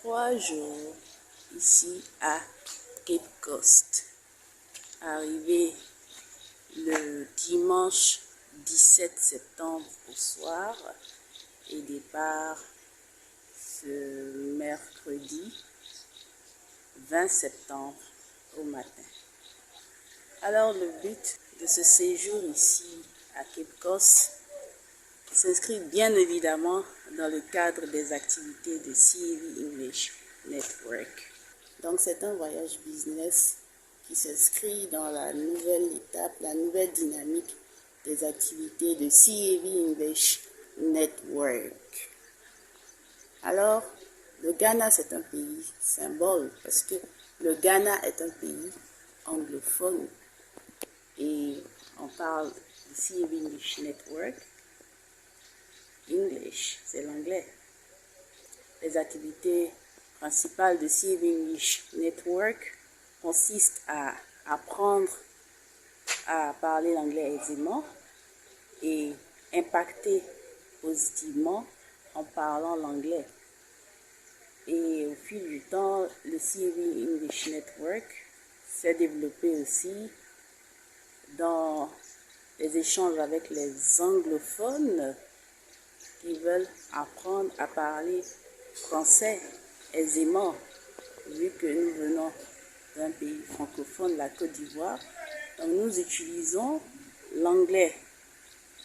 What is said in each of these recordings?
3 jours ici à Cape Coast. Arrivé le dimanche 17 septembre au soir et départ ce mercredi 20 septembre au matin. Alors le but de ce séjour ici à Cape Coast s'inscrit bien évidemment dans le cadre des activités de CAV English Network. Donc c'est un voyage business qui s'inscrit dans la nouvelle étape, la nouvelle dynamique des activités de CAV English Network. Alors, le Ghana c'est un pays symbole parce que le Ghana est un pays anglophone et on parle de CAV English Network. English, c'est l'anglais. Les activités principales de CAV English Network consistent à apprendre à parler l'anglais aisément et impacter positivement en parlant l'anglais. Et au fil du temps, le CAV English Network s'est développé aussi dans les échanges avec les anglophones qui veulent apprendre à parler français aisément, vu que nous venons d'un pays francophone, la Côte d'Ivoire. Donc nous utilisons l'anglais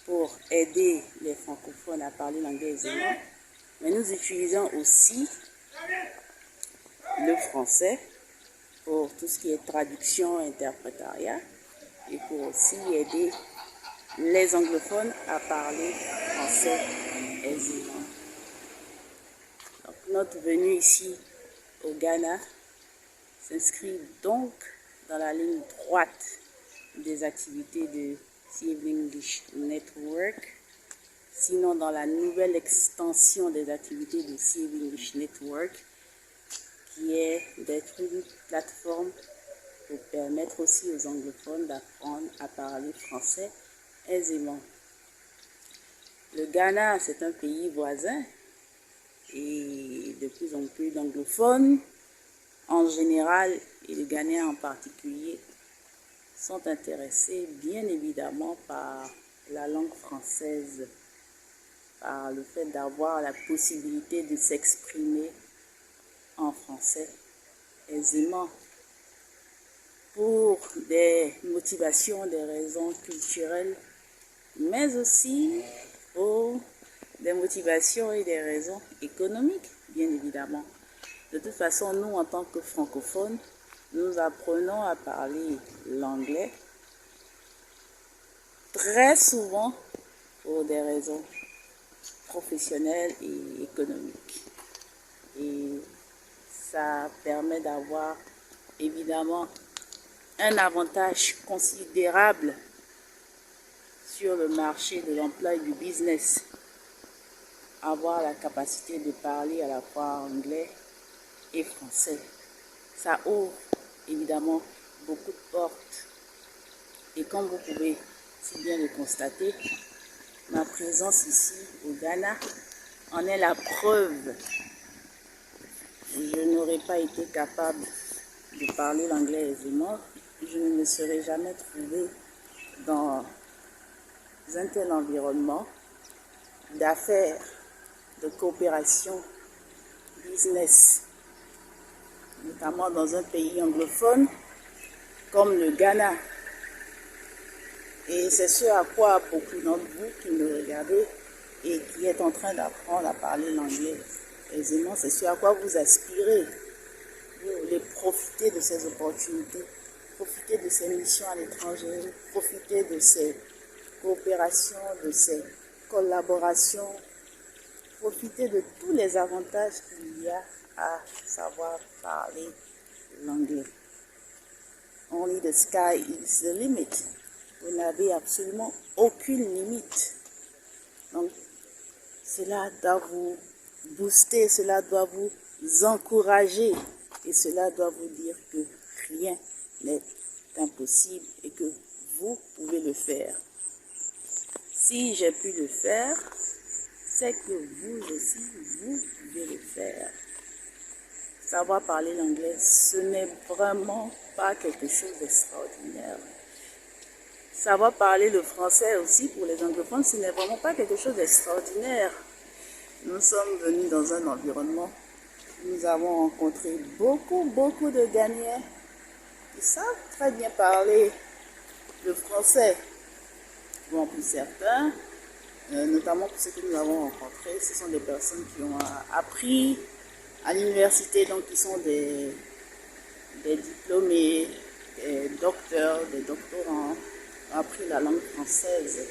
pour aider les francophones à parler l'anglais aisément, mais nous utilisons aussi le français pour tout ce qui est traduction, interprétariat, et pour aussi aider les anglophones à parler français aisément. Donc, notre venue ici au Ghana s'inscrit donc dans la ligne droite des activités de CAV English Network, sinon dans la nouvelle extension des activités de CAV English Network, qui est d'être une plateforme pour permettre aussi aux anglophones d'apprendre à parler français aisément. Le Ghana, c'est un pays voisin et de plus en plus d'anglophones en général et les Ghanéens en particulier sont intéressés bien évidemment par la langue française, par le fait d'avoir la possibilité de s'exprimer en français aisément pour des motivations, des raisons culturelles, mais aussi pour des motivations et des raisons économiques, bien évidemment. De toute façon, nous, en tant que francophones, nous apprenons à parler l'anglais très souvent pour des raisons professionnelles et économiques. Et ça permet d'avoir évidemment un avantage considérable sur le marché de l'emploi et du business. Avoir la capacité de parler à la fois anglais et français. Ça ouvre évidemment beaucoup de portes. Et comme vous pouvez si bien le constater, ma présence ici au Ghana en est la preuve. Je n'aurais pas été capable de parler l'anglais aisément. Je ne me serais jamais trouvée dans un tel environnement d'affaires, de coopération, business, notamment dans un pays anglophone comme le Ghana. Et c'est ce à quoi beaucoup d'entre vous qui me regardez et qui êtes en train d'apprendre à parler l'anglais aisément, c'est ce à quoi vous aspirez. Vous voulez profiter de ces opportunités, profiter de ces missions à l'étranger, profiter de ces coopérations, de ces collaborations, profiter de tous les avantages qu'il y a à savoir parler l'anglais. Only the sky is the limit. Vous n'avez absolument aucune limite. Donc, cela doit vous booster, cela doit vous encourager et cela doit vous dire que rien n'est impossible et que vous pouvez le faire. Si j'ai pu le faire, c'est que vous aussi, vous pouvez le faire. savoir parler l'anglais, ce n'est vraiment pas quelque chose d'extraordinaire. Savoir parler le français aussi pour les anglophones, ce n'est vraiment pas quelque chose d'extraordinaire. Nous sommes venus dans un environnement où nous avons rencontré beaucoup de Ghanéens qui savent très bien parler le français. Bon, pour certains, notamment pour ceux que nous avons rencontrés, ce sont des personnes qui ont appris à l'université, donc qui sont des diplômés, des docteurs, des doctorants, ont appris la langue française.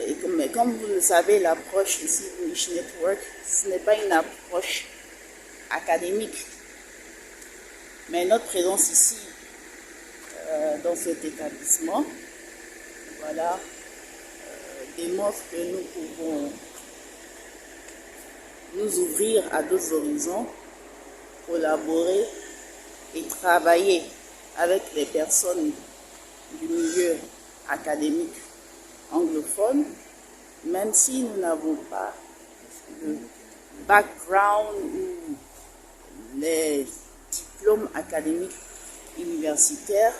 Et comme vous le savez, l'approche ici English Network, ce n'est pas une approche académique, mais notre présence ici, dans cet établissement, voilà, démontre que nous pouvons nous ouvrir à d'autres horizons, collaborer et travailler avec les personnes du milieu académique anglophone, même si nous n'avons pas le background ou les diplômes académiques universitaires,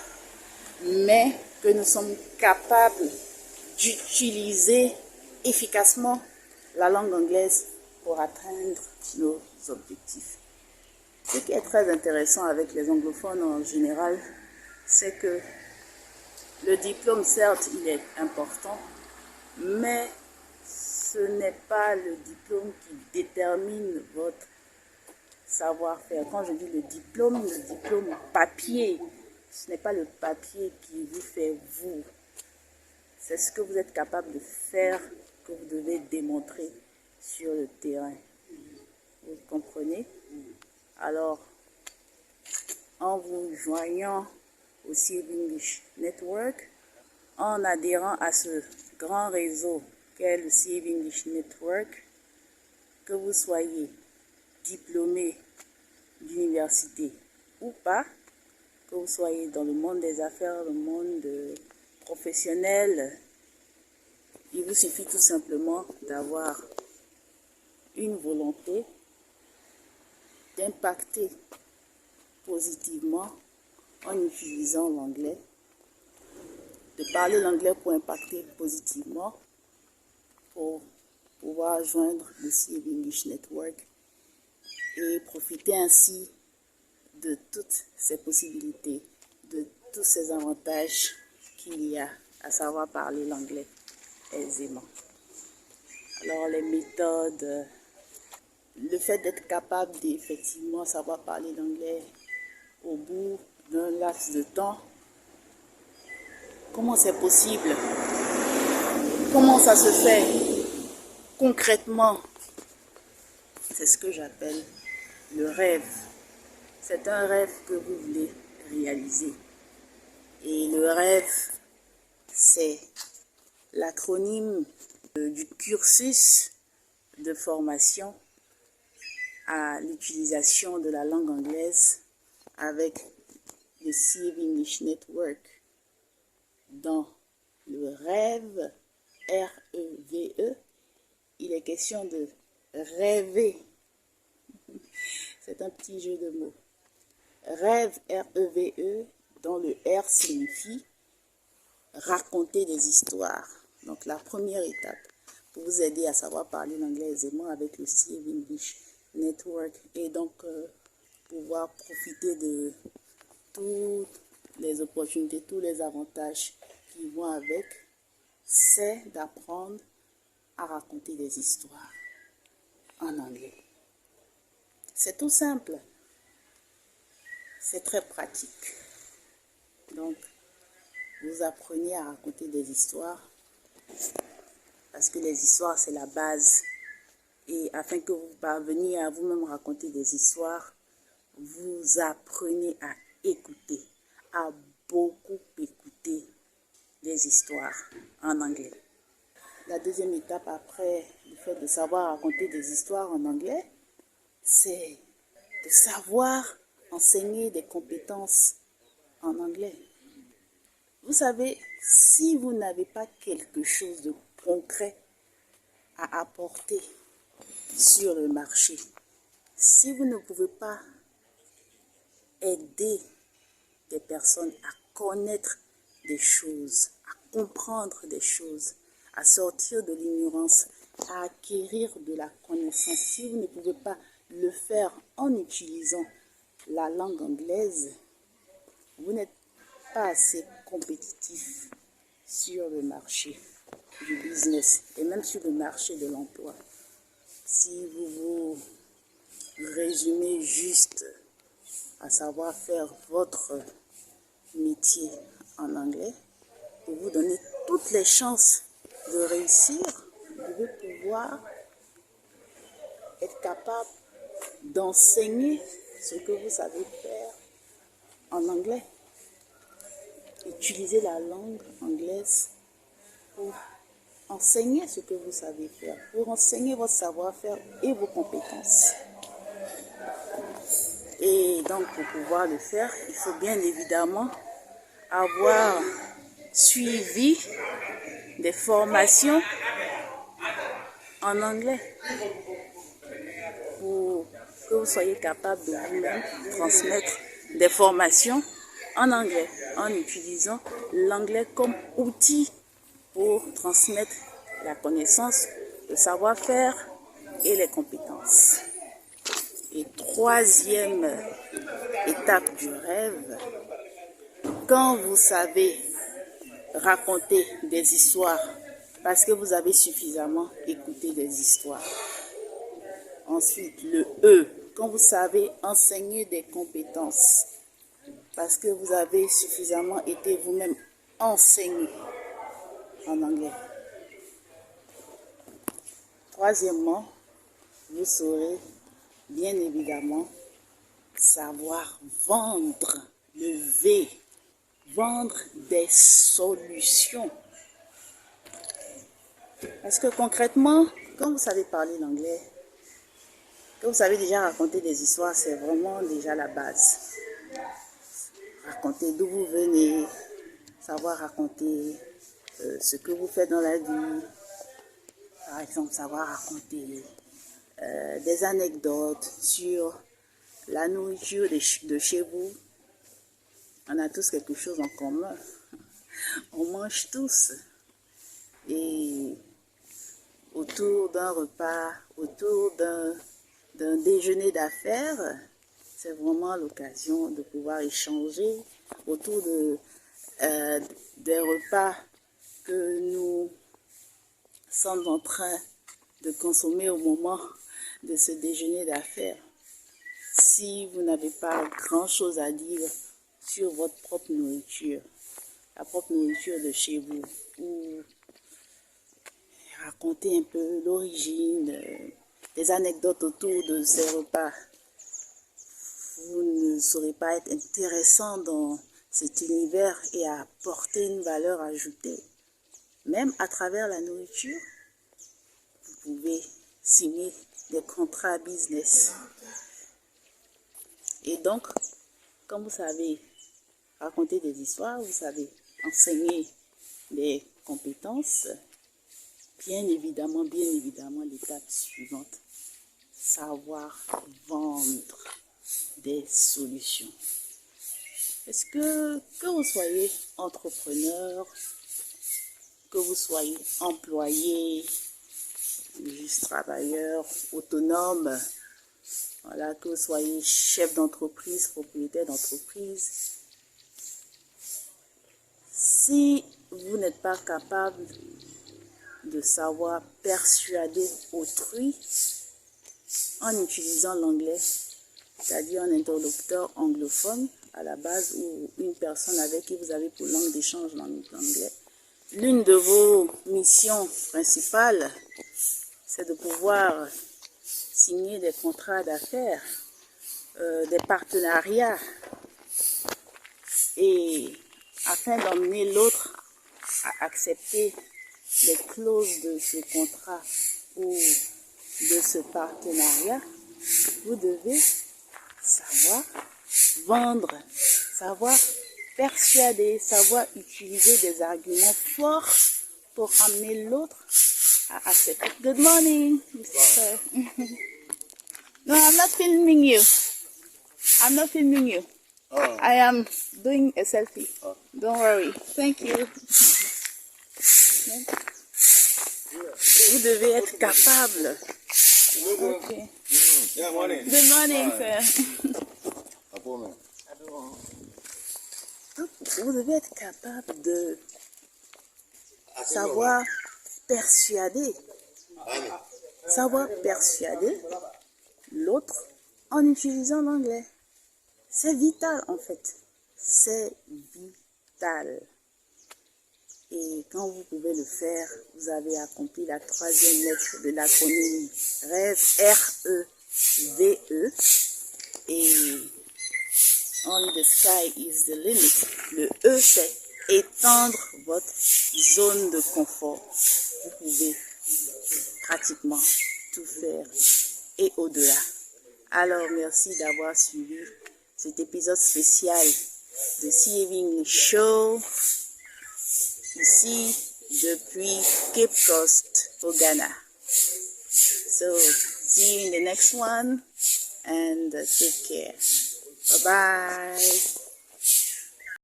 mais que nous sommes capables d'utiliser efficacement la langue anglaise pour atteindre nos objectifs. Ce qui est très intéressant avec les anglophones en général, c'est que le diplôme, certes, il est important, mais ce n'est pas le diplôme qui détermine votre savoir-faire. Quand je dis le diplôme papier, ce n'est pas le papier qui vous fait vous. C'est ce que vous êtes capable de faire que vous devez démontrer sur le terrain. Vous comprenez? Alors, en vous joignant au CIV English Network, en adhérant à ce grand réseau qu'est le CIV English Network, que vous soyez diplômé d'université ou pas, que vous soyez dans le monde des affaires, le monde professionnel, il vous suffit tout simplement d'avoir une volonté d'impacter positivement en utilisant l'anglais, de parler l'anglais pour impacter positivement, pour pouvoir joindre le CIV English Network et profiter ainsi de toutes ces possibilités, de tous ces avantages qu'il y a à savoir parler l'anglais aisément. Alors les méthodes, le fait d'être capable d'effectivement savoir parler l'anglais au bout d'un laps de temps, comment c'est possible? Comment ça se fait concrètement? C'est ce que j'appelle le rêve. C'est un rêve que vous voulez réaliser. Et le rêve, c'est l'acronyme du cursus de formation à l'utilisation de la langue anglaise avec le CIV English Network. Dans le rêve, R-E-V-E, il est question de rêver. C'est un petit jeu de mots. Rêve, R-E-V-E, dont le R signifie raconter des histoires. Donc la première étape pour vous aider à savoir parler l'anglais aisément avec le CIV English Network et donc pouvoir profiter de toutes les opportunités, tous les avantages qui vont avec, c'est d'apprendre à raconter des histoires en anglais. C'est tout simple. C'est très pratique. Donc, vous apprenez à raconter des histoires parce que les histoires, c'est la base. Et afin que vous parveniez à vous-même raconter des histoires, vous apprenez à écouter, à beaucoup écouter des histoires en anglais. La deuxième étape après le fait de savoir raconter des histoires en anglais, c'est de savoir enseigner des compétences en anglais. Vous savez, si vous n'avez pas quelque chose de concret à apporter sur le marché, Si vous ne pouvez pas aider des personnes à connaître des choses, à comprendre des choses, à sortir de l'ignorance, à acquérir de la connaissance, si vous ne pouvez pas le faire en utilisant la langue anglaise, vous n'êtes pas assez compétitif sur le marché du business et même sur le marché de l'emploi. Si vous vous résumez juste à savoir faire votre métier en anglais, pour vous donner toutes les chances de réussir, vous devez pouvoir être capable d'enseigner ce que vous savez faire en anglais. Utilisez la langue anglaise pour enseigner ce que vous savez faire, pour enseigner votre savoir-faire et vos compétences. Et donc, pour pouvoir le faire, il faut bien évidemment avoir suivi des formations en anglais pour que vous soyez capable de vous-même transmettre des formations en anglais en utilisant l'anglais comme outil pour transmettre la connaissance, le savoir-faire et les compétences. Et troisième étape du rêve, quand vous savez raconter des histoires, parce que vous avez suffisamment écouté des histoires. Ensuite, le E, quand vous savez enseigner des compétences, parce que vous avez suffisamment été vous-même enseigné en anglais. Troisièmement, vous saurez bien évidemment savoir vendre, le V, vendre des solutions. Parce que concrètement, quand vous savez parler l'anglais, que vous savez déjà raconter des histoires, c'est vraiment déjà la base. Raconter d'où vous venez, savoir raconter ce que vous faites dans la vie. Par exemple, savoir raconter des anecdotes sur la nourriture de chez vous. On a tous quelque chose en commun. On mange tous. Et autour d'un repas, autour d'un déjeuner d'affaires, c'est vraiment l'occasion de pouvoir échanger autour des repas que nous sommes en train de consommer au moment de ce déjeuner d'affaires. Si vous n'avez pas grand-chose à dire sur votre propre nourriture, la propre nourriture de chez vous, ou raconter un peu l'origine, des anecdotes autour de ces repas, vous ne saurez pas être intéressant dans cet univers et apporter une valeur ajoutée. Même à travers la nourriture, vous pouvez signer des contrats business. Et donc, quand vous savez raconter des histoires, vous savez enseigner des compétences, bien évidemment, l'étape suivante, savoir vendre des solutions. Est-ce que vous soyez entrepreneur, que vous soyez employé, juste travailleur, autonome, voilà, que vous soyez chef d'entreprise, propriétaire d'entreprise, si vous n'êtes pas capable de savoir persuader autrui en utilisant l'anglais, c'est-à-dire un interlocuteur anglophone à la base ou une personne avec qui vous avez pour langue d'échange l'anglais, l'une de vos missions principales, c'est de pouvoir signer des contrats d'affaires, des partenariats, et afin d'emmener l'autre à accepter les clauses de ce contrat ou de ce partenariat, vous devez savoir vendre, savoir persuader, savoir utiliser des arguments forts pour amener l'autre à accepter. Good morning, Mr. No, I'm not filming you. I'm not filming you. Oh. I am doing a selfie. Oh. Don't worry. Thank you. Vous devez être capable. Okay. Yeah, morning. Good morning, sir. Appointment. Vous devez être capable de savoir persuader l'autre en utilisant l'anglais. C'est vital en fait. C'est vital. Et quand vous pouvez le faire, vous avez accompli la 3e lettre de l'acronyme REVE, R-E-V-E. Et Only the sky is the limit. Le E, c'est étendre votre zone de confort. Vous pouvez pratiquement tout faire et au-delà. Alors, merci d'avoir suivi cet épisode spécial de CAV English Show, ici depuis Cape Coast au Ghana. So, see you in the next one and take care. Bye-bye.